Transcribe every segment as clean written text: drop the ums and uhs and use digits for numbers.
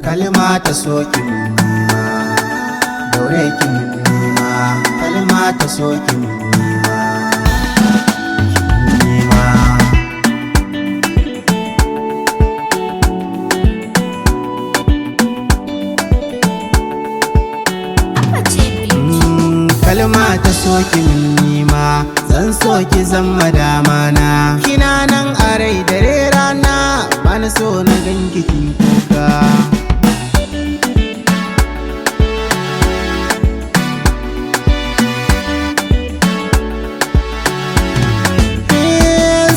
kalma ta soki nima, daure ki nima, kalma ta soki nima, nima. Kalma ta soki nima, zan soki zama damana. Kina nan a rai dare rana, bana so na ganki kin kuka.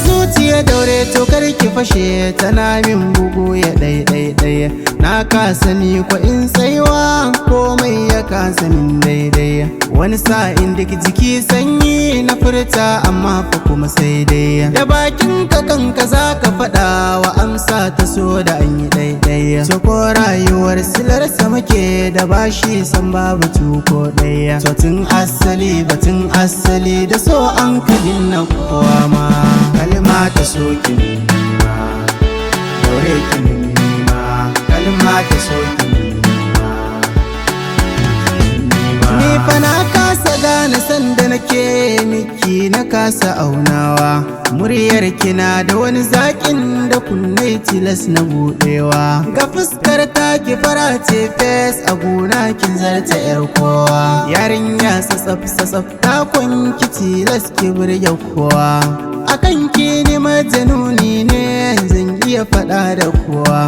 Zuciya daure to kar ki fashe, tana min bugu ya ɗai. Na kasa ni ko in tsaiwa, komai ya kasa min daidai. Wani sa'in duk jiki sanyi na furta, amma fa kuma sai dai da bakin ka kanka za ka faɗa wa amsa ta so da an yi ɗaiɗai. So ko rayuwar silarsa muke da bashi san babu tuko ɗaya. So tun asali batun asali da so an ka gina kowa ma. Kalma ta so ki nima, daure ki nima, kalma ta so ki nima. Ni fa na kasa gane sanda nake miki, na kasa aunawa. Muryar kina da wani zaƙin da kunnai tilas na buɗewa. Ga fuskar ta ki fara ce fes, a gona kin zarta yar kowa. Yarinya sasaf ta kunki tilas ki burge kowa. Akan ki ni majanuni ne, zan iya faɗa da kowa.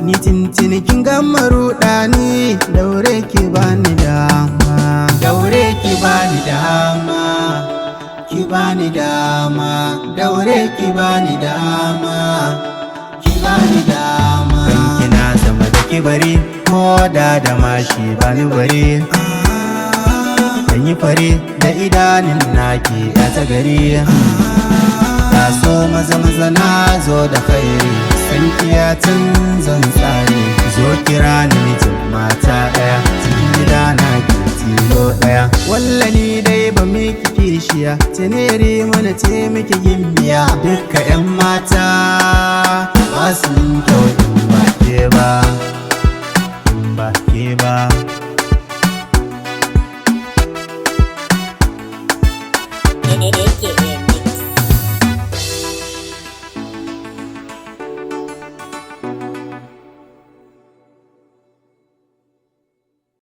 Ni tintini kin gama ruɗani, daure ki bani dama, daure ki bani dama, ki bani dama, daure ki bani dama, ki bani dama. Kan kina sama da kibari, ko da mashi bani bari. Kan yi fari da idanun naki ya ta gari. Na so maza na zo da khairi, san kiyatan zan tsare. Zo kira ni mijin mata ɗaya, cikin gida na ke tilo ɗaya. Walla ni dai ba miki kishiya, tenere mana ce miki gimbiya. Dukka 'yan mata ba su kyau in ba ke ba, in ba ke ba.